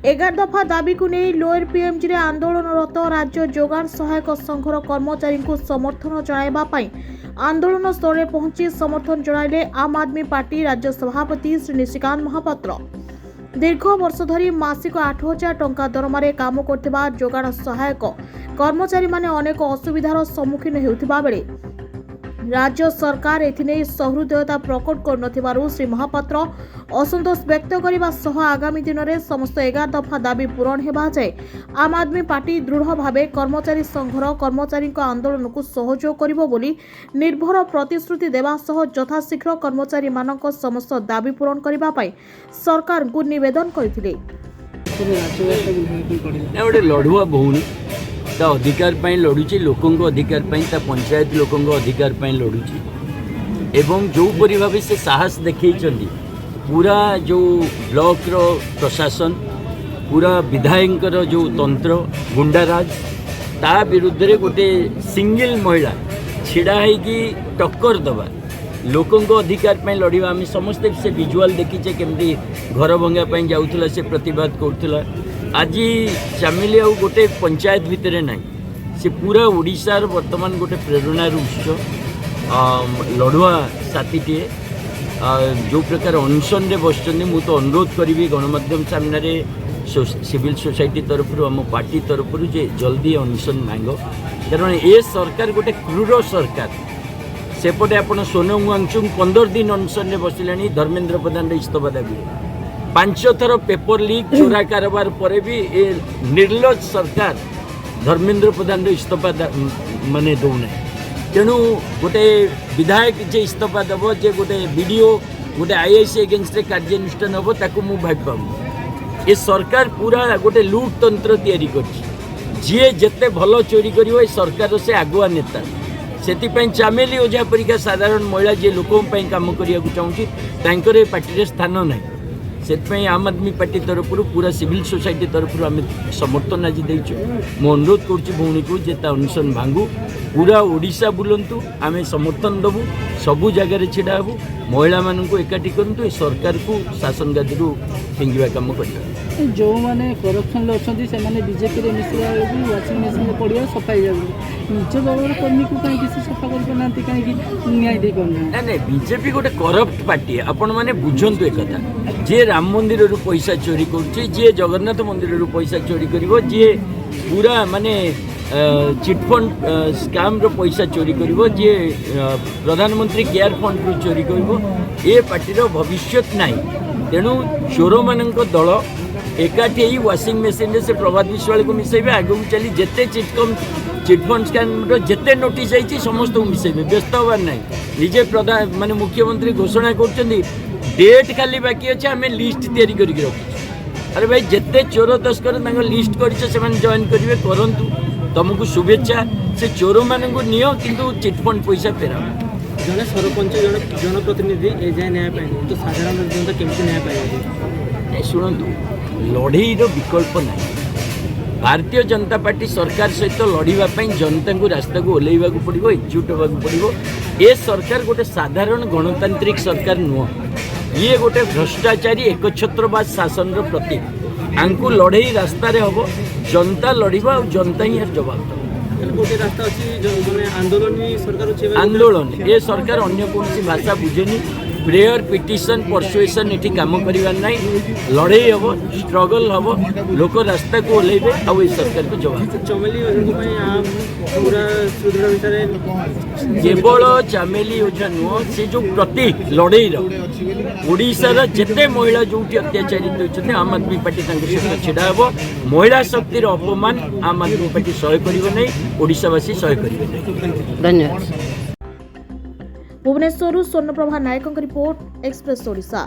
11 दफा दाबी को नहीं लोअर पीएमजी रे आंदोलनरत राज्य जोगाण सहायक संघर कर्मचारी को समर्थन जणाइबा पई आंदोलन स्थल में पहुंची समर्थन जणाइले आम आदमी पार्टी राज्य सभापति श्री निशिकांत महापात्र। दीर्घ वर्ष धरी मासिक 8,000 टंका दरमारे काम करथिबा जोगाण सहायक कर्मचारी माने अनेक असुविधार सम्मुखीन हेउथिबा बेले राज्य सरकार एथिने सहृदयता प्रकट कर श्री महापात्र असंतोष व्यक्त करने सह आगामी दिन में समस्त 11 दफा दाबी पूरण हेबा जाए आम आदमी पार्टी दृढ़ भावे कर्मचारी संघर कर्मचारी आंदोलन को सहयोग करिबो बोली निर्भर प्रतिश्रुति देवा सह यथाशीघ्र कर्मचारी मानक समस्त दाबी पूरण करबा पई सरकार को निवेदन करथिले। लड़ुआ बहुनी ता अधिकार पाई लड़ुची लोकों अधिकार पाई ता पंचायत लोकों अधिकार पाई लड़ुची एवं जो परि भाव से साहस देखई पूरा जो ब्लॉक रो प्रशासन पूरा विधायक जो तंत्र गुंडाराज ता विरुद्ध रे गोटे सिंगल महिला छिड़ा है टक्कर दबा लोकों अधिकार पाई लड़वा आम समस्ते से विजुआल देखीचे केमती घर भंगा जाऊला से प्रतिवाद करूला। आज चामिली आ गोटे पंचायत भितर ना से पूरा ओडिशार वर्तमान गोटे प्रेरणार उत्स लड़ुआ साथीटे जो प्रकार अनशन रे बसचंदी मु तो अनुरोध करी गणमाध्यम सामने सिविल सोसाइटी तरफ आम पार्टी तरफ जे जल्दी अनशन मांग कारण ए सरकार गोटे क्रूर सरकार सेपटे आपण सोनम वांगचुंग 15 दिन अनशन रे बसिलानी धर्मेंद्र प्रधान इस्तफा दाबी 5 थर पेपर लीक चोरा कारोबार पर भी ए निर्लज सरकार धर्मेंद्र प्रधान इस्तफा माने दौना तेणु गोटे विधायक जे इस्तफा देव जे गोटे वीडियो गोटे आईएएस एगेन्स्ट कार्यानुष्ठान हम ताकू मु भाई पाऊँ ए सरकार पूरा गोटे लूट तंत्र तैयारी कर जेते भल चोरी कर सरकार से आगुआ नेता से चामेली ओझा परिका साधारण महिला जे लोकों काम करने चाहूँगी पार्टी स्थान ना से आम आदमी पार्टी तरफ पूरा सिविल सोसाइटी तरफ आम समर्थन आज देचु मु अनुरोध करुच्ची भौणी को जे अनशन भांगू पूरा ओडिशा बुलंतु आम समर्थन दबू सबू जगार छिड़ा हबू महिला मानू एकाठी करूँ सरकार को शासन गादी फिंगा कम कर जो मैंने करप्शन अच्छा से बीजेपी मिश्रा वाशिंग मेसीन पड़ा सफाई जाऊँगी निज दल कर्मी को कहीं किसी सफा करना कहीं न्याय दे पाना ना बीजेपी गोटे करप्ट पार्टी आपण मैंने बुझंतु एक कथा जे राम मंदिर रू पैसा चोरी करुच्ची जे जगन्नाथ मंदिर रू पैसा चोरी करिवो जे पूरा माने चिटफंड स्कैम रो पैसा चोरी करिवो जे प्रधानमंत्री केयर फंड रू चोरी करिवो ए पार्टी रो भविष्य नहीं तेणु चोर मान दल एकाठी वाशिंग मेसीन से प्रभात विश्वाल को मिसेबे आगे चली जिते चिटफंड स्कैम जिते नोटिस आई समस्त को मिसेबे व्यस्त हबार ना निजे प्रधान माने मुख्यमंत्री घोषणा कर डेट खाली बाकी अच्छे आम लिस्ट तैयारी करके रखी अरे भाई जिते चोर तस्कर लिस्ट कर जॉइन करेंगे करंतु तुमको शुभेच्छा से चोर मान नियो किंतु चिटफंड पैसा फेराओ जड़े सरपंच जनप्रतिनिधि ए जाए न्याय पाए तो साधारण जनता केमती न्याय पाए शुणु लड़ईर विकल्प ना भारतीय जनता पार्टी सरकार सहित लड़ाई जनता को रास्ता को ओह्लैवा पड़ो एकजुट होगा पड़ो ए सरकार गोटे साधारण गणतांत्रिक सरकार नुह ये गोटे भ्रष्टाचारी एकछत्रवाद शासन प्रतीक आंकु लड़ई रास्ता हम जनता लड़वा और जनता ही जवाब गोटे रास्ता अच्छी आंदोलन सरकार आंदोलन ये सरकार अन्य कौन भाषा बुझेनी प्रेयर पिटिशन परसुएसन ये कम कर लड़ई हम स्ट्रगल हम लोक रास्ता को ओह्लैबे आ सरकार को जवाब केवल चामेली ओझा नुह से जो प्रतीक लड़ईर ओडिशार जिते महिला जो अत्याचारित होती आम आदमी पार्टी सहित छिड़ा हम महिला शक्तिर अपमान आम आदमी पार्टी सह कर ओडिशावासी सह कर। धन्यवाद। भुवनेश्वर स्वर्णप्रभा नायक रिपोर्ट एक्सप्रेस ओडिशा।